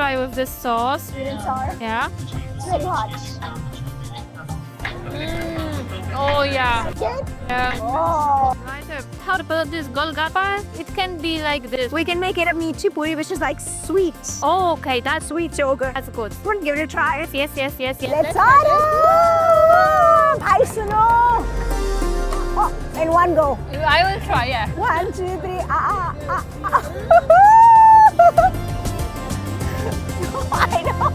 try with this sauce. Sweet and sour. Yeah. It's very hot. Oh yeah. Chicken? Yeah. Oh. How about this golgappa? It can be like this. We can make it a meaty puri, which is like sweet. Oh, okay, that's Sweet yogurt. that's good. Want to give it a try? Yes. Let's start. Bhai suno. Oh, in one go. I will try. Yeah. 1, 2, 3. I know.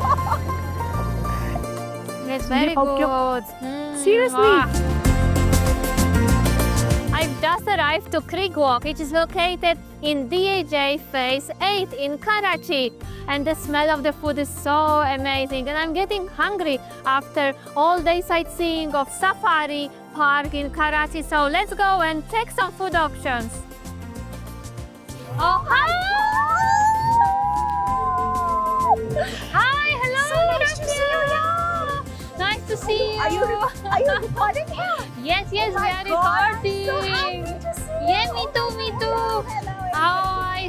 It's very good. Seriously? I've just arrived to Creek Walk, which is located in DAJ Phase 8 in Karachi. And the smell of the food is so amazing. And I'm getting hungry after all day sightseeing of Safari Park in Karachi. So let's go and check some food options. Oh, hi! Hi, hello! So nice to see you. Nice to see you. Are you recording here? Yes, Oh we my are God, I'm recording. so happy to see you. Yeah, me too. Hello. Hi,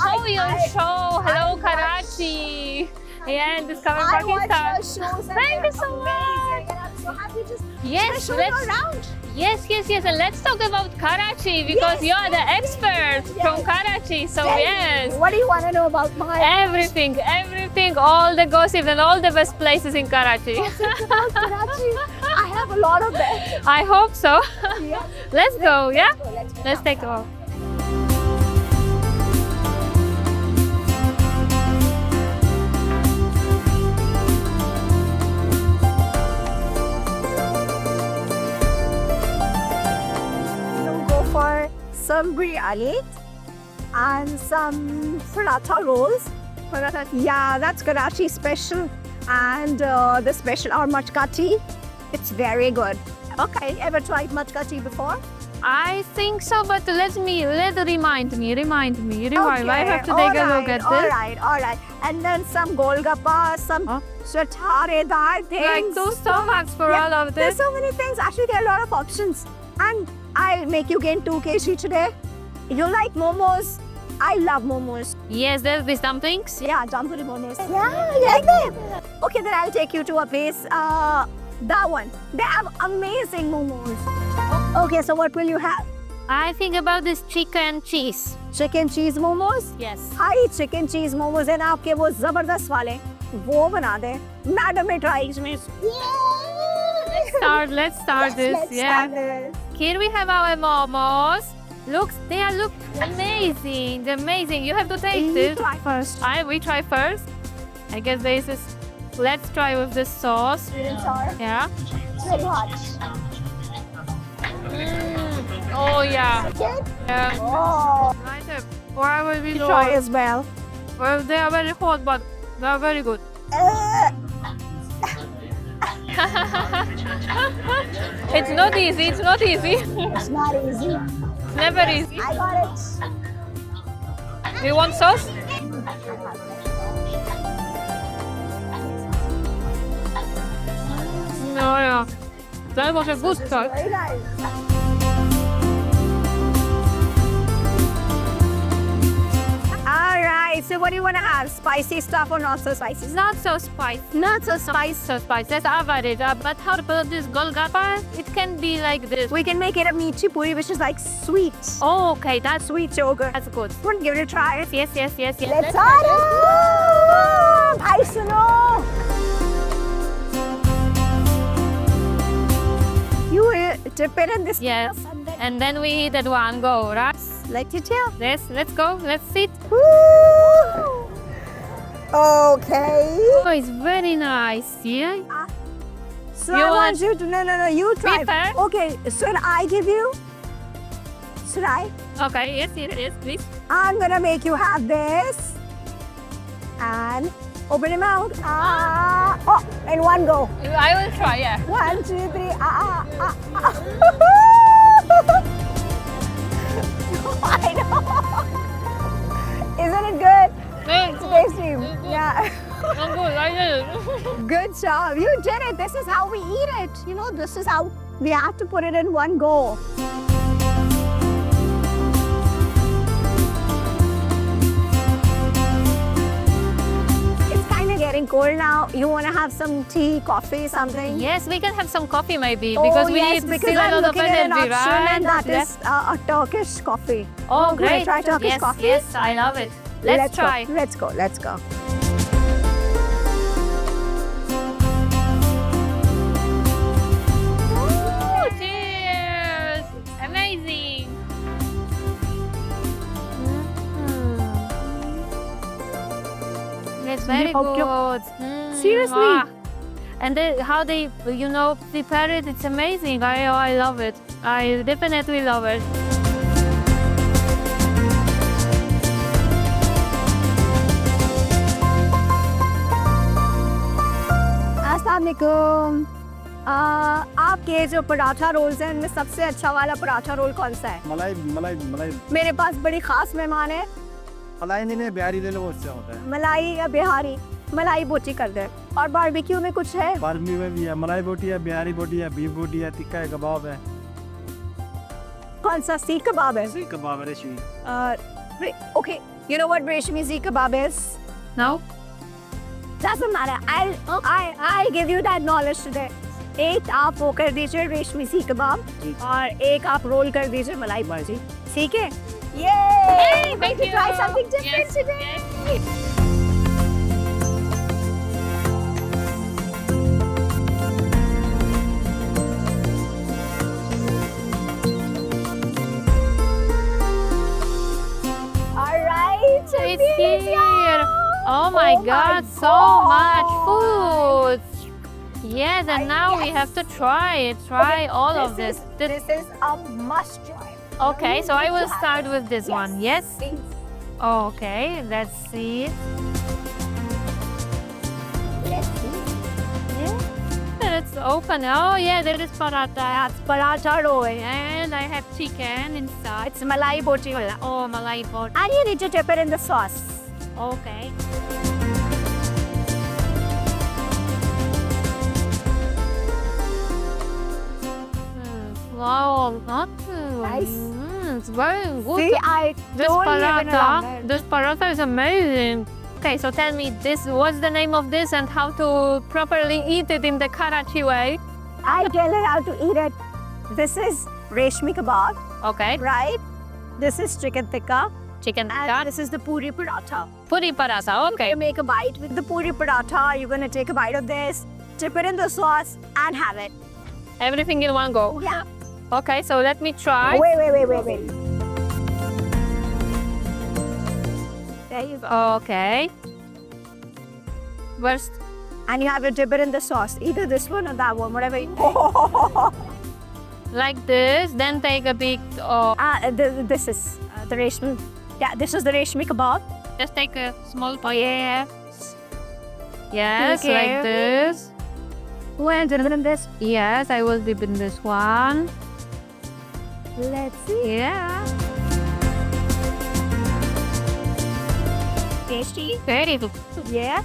show your show. Hello, Karachi. Yeah, and discover I watch Pakistan. your shows and Thank you they're so amazing. And I'm so happy to Yes, show you around. Yes. And let's talk about Karachi because Yes. you are the expert from Yes. Karachi. So Tell me, yes. What do you want to know about my Everything, all the gossip and all the best places in Karachi. about Karachi? I have a lot of them. I hope so. Yes. Let's go, yeah? Let's go. Let's take a walk. We'll go for some biryani and some paratha rolls. Paratha, yeah, that's Karachi special. And the special our matcha tea. It's very good. Okay, ever tried matcha tea before? I think so, but remind me. I have to take a look at this. All right. And then some golgappa, some sartaredar things. Like two stomachs for all of There's this. so many things. Actually, there are a lot of options. And I'll make you gain 2 kg today. You like momos? I love momos. Yes, there'll be some things. Yeah, dumpling momos. Yeah, you like them? Okay, then I'll take you to a place. That one. They have amazing momos. Okay, so what will you have? I think about this chicken cheese. Chicken cheese momos? Yes. Hi, chicken cheese momos है ना आपके वो जबरदस्त वाले वो बना दे. Madam ने try इसमें. Let's start this. Let's Yeah. start this. Here we have our momos. Look amazing. You have to taste You it. try first. We try first. I guess this is. Let's try with this sauce. Sweet and sour. Yeah. It's very hot. Oh yeah. Chicken? Yeah. Oh. Why will we Try as well. Well, they are very hot, but they are very good. It's not easy. It's not easy. Never easy. I got it. You want sauce? No, yeah. That was a good start. Very nice. Alright, so what do you want to have? Spicy stuff or not so spicy? Not so spicy. Not so spicy. So spicy. That's average. But how about this golgappa? It can be like this. We can make it a meaty puri, which is like sweet. Oh, okay. That's Sweet yogurt. That's good. Want to give it a try? Yes. Let's start. Bhai suno. You dip it in this. Yes. stuff and then And then we eat at one go, right? let it chill. Let's go. Let's sit. Okay. Oh, it's very nice. Yeah. So You I want want- you to no. You try. first? Okay. Should I give you? Should I? Okay. Yes, please. I'm gonna make you have this. And open your mouth. Oh, in one go. I will try. Yeah. 1, 2, 3. I know. Isn't it good? It's tasty. Yeah. I'm good. I did it. Good job. You did it. This is how we eat it. You know, this is how we have to put it in one go. It's getting cold now. You want to have some tea, coffee, something? Yes, we can have some coffee maybe Oh, because we yes, need because still a I'm lot of looking at an energy, option, right? and that Yes. is a Turkish coffee. Oh, Can I great. try Turkish yes, coffee? yes, I love it. Let's try. Go. Let's go. Let's go. Ooh, cheers! Amazing. It's very good. Seriously? And how they, prepare it, it's amazing. I love it. I definitely love it. अस्सलाम वालेकुम। आपके जो paratha roles हैं इनमें सबसे अच्छा वाला paratha role कौन सा है? मलाई मलाई मलाई मेरे पास बड़ी खास मेहमान है। मलाई नहीं नहीं बिहारी ले लो, वो उससे होता है। मलाई या बिहारी? मलाई बोटी कर दे। और बारबेक्यू में कुछ है? बारबी में भी है, मलाई बोटी है, बिहारी बोटी है, बीफ बोटी है, टिक्का है, कबाब है। कौन सा सीख कबाब है? सीख कबाब है, रेशमी। Okay, you know what Reshmi seekh kebab is? No? Doesn't matter. I'll give you that knowledge today. एक आप वो कर दीजिए रेशमी सीख कबाब और एक आप रोल कर दीजिए मलाई भाजी। ठीक है? Yay! Thank to you. try something different Yes, today. All right, It's here. Oh my Oh my God, so God. much food. Yes, and now we have to try it. Try all of this. This is a must try. Okay, so I will start with this Yes. one. Yes? Please. Okay, let's see. Let's see. Let's open. Oh yeah, there is paratha. That's paratha roll, and I have chicken inside. It's malai boti wala. Oh, malai pot. And you need to dip it in the sauce. Okay. Wow, not Nice. It's very good. See, I This don't live in a long paratha, this paratha is amazing. Okay, so tell me this, what's the name of this and how to properly eat it in the Karachi way? I tell her how to eat it. This is reshmi kebab, Okay, right? This is chicken tikka, chicken and tikka, this is the puri paratha. puri paratha, okay. You make a bite with the puri paratha. You're gonna take a bite of this, dip it in the sauce, and have it. Everything in one go. Yeah. Okay, so let me try. Wait. There you go. Okay. First, And you have to dip it in the sauce, either this one or that one, whatever you like this, then take a big, This is the reshmi. Yeah, this is the reshmi kebab. just take a small yes. Yes, Okay. like this. When dip it in this. Yes, I will dip in this one. Let's see. Yeah. Tasty. Very good. Yeah.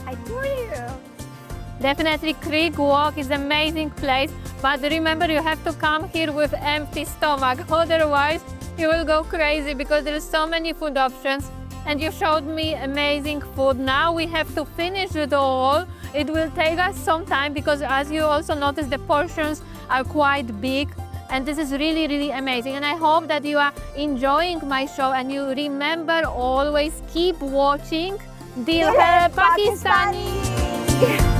I told you. Definitely Creek Walk is an amazing place, but remember you have to come here with empty stomach, otherwise you will go crazy because there are so many food options and you showed me amazing food. Now we have to finish it all. It will take us some time because as you also notice the portions are quite big and this is really, really amazing. And I hope that you are enjoying my show and you remember always keep watching Dil Hai Pakistani.